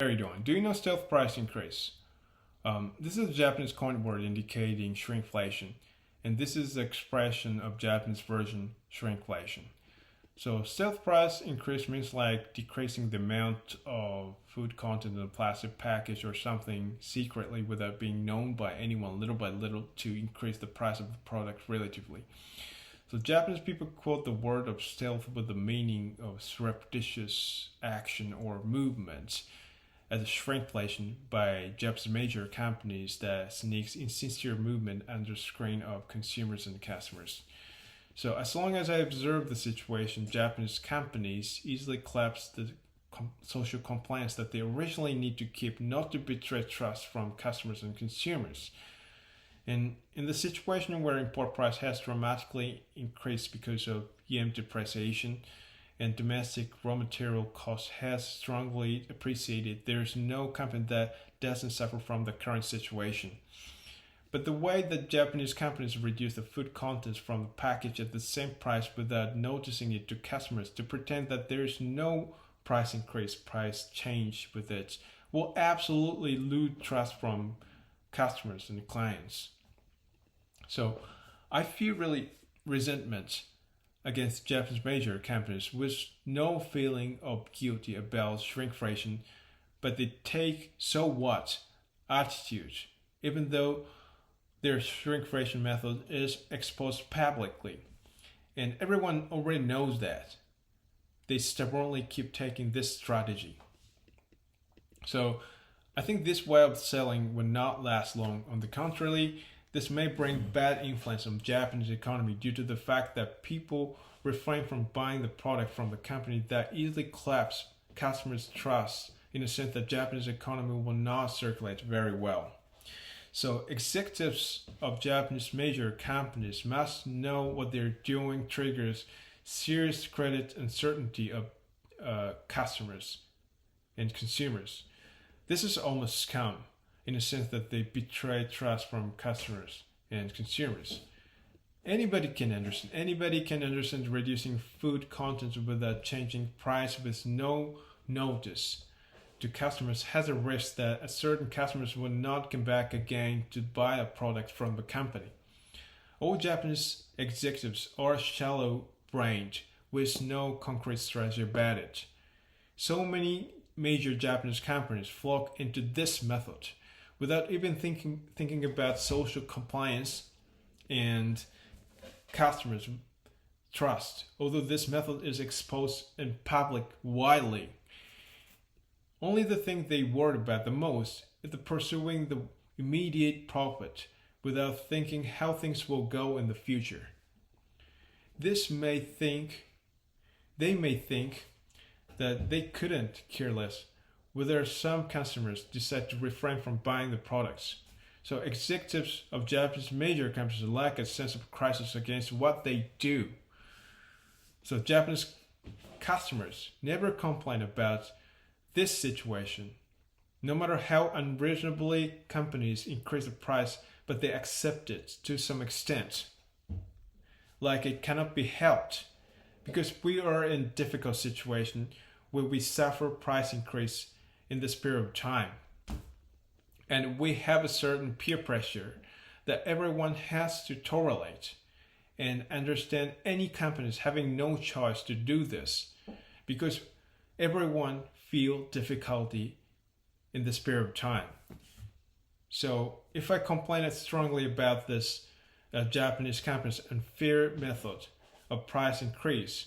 How are you doing? Do you know stealth price increase? This is a Japanese coin word indicating shrinkflation, and this is the expression of Japanese version shrinkflation. So stealth price increase means like decreasing the amount of food content in a plastic package or something secretly without being known by anyone little by little to increase the price of the product relatively. So Japanese people quote the word of stealth with the meaning of surreptitious action or movement as a shrinkflation by Japanese major companies that sneaks insincere movement under screen of consumers and customers. So as long as I observe the situation, Japanese companies easily collapse the social compliance that they originally need to keep not to betray trust from customers and consumers. And in the situation where import price has dramatically increased because of yen depreciation, and domestic raw material cost has strongly appreciated, there's no company that doesn't suffer from the current situation. But the way that Japanese companies reduce the food contents from the package at the same price without noticing it to customers to pretend that there is no price increase, price change with it, will absolutely lose trust from customers and clients. So I feel really resentment against Japanese major companies with no feeling of guilty about shrinkflation, but they take so what attitude, even though their shrinkflation method is exposed publicly. And everyone already knows that. They stubbornly keep taking this strategy. So I think this way of selling will not last long. On the contrary, this may bring bad influence on Japanese economy due to the fact that people refrain from buying the product from the company that easily collapse customers' trust in the sense that Japanese economy will not circulate very well. So executives of Japanese major companies must know what they're doing triggers serious credit uncertainty of customers and consumers. This is almost scam in the sense that they betray trust from customers and consumers. Anybody can understand reducing food content without changing price with no notice to customers has a risk that certain customers will not come back again to buy a product from the company. All Japanese executives are shallow-brained with no concrete strategy about it. So many major Japanese companies flock into this method without even thinking about social compliance and customers' trust, although this method is exposed in public widely. Only the thing they worry about the most is the pursuing the immediate profit without thinking how things will go in the future. They may think that they couldn't care less whether some customers decide to refrain from buying the products. So executives of Japanese major companies lack a sense of crisis against what they do. So Japanese customers never complain about this situation, no matter how unreasonably companies increase the price, but they accept it to some extent. Like it cannot be helped, because we are in a difficult situation where we suffer price increase in this period of time. And we have a certain peer pressure that everyone has to tolerate and understand any companies having no choice to do this because everyone feel difficulty in this period of time. So if I complain strongly about this Japanese company's unfair method of price increase,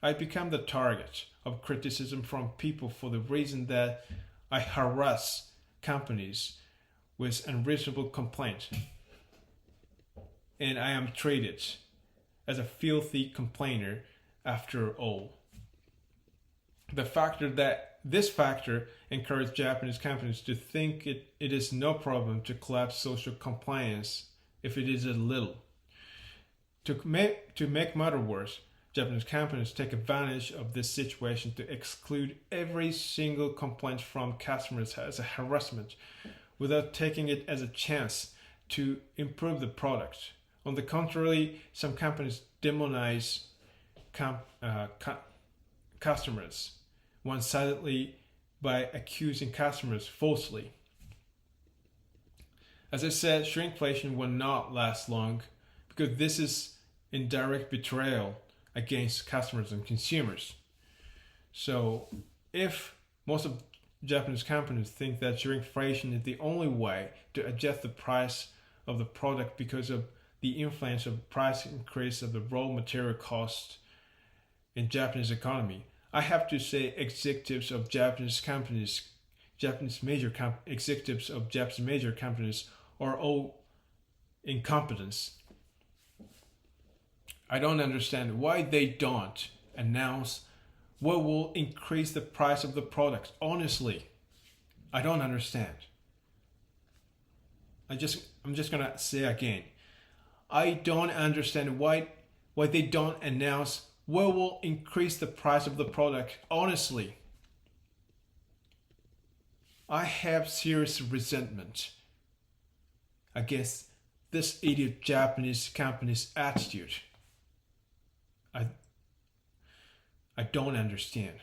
I become the target of criticism from people for the reason that I harass companies with unreasonable complaints, and I am treated as a filthy complainer after all. This factor encouraged Japanese companies to think it is no problem to collapse social compliance if it is a little. To make matters worse, Japanese companies take advantage of this situation to exclude every single complaint from customers as a harassment without taking it as a chance to improve the product. On the contrary, some companies demonize customers one-sidedly by accusing customers falsely. As I said, shrinkflation will not last long because this is indirect betrayal against customers and consumers. So if most of Japanese companies think that shrinkflation is the only way to adjust the price of the product because of the influence of price increase of the raw material cost in Japanese economy, I have to say executives of Japanese major companies are all incompetents. I don't understand why they don't announce what will increase the price of the product. Honestly, I don't understand. I'm just gonna say again, I don't understand why they don't announce what will increase the price of the product. Honestly, I have serious resentment against this idiot Japanese company's attitude. I don't understand.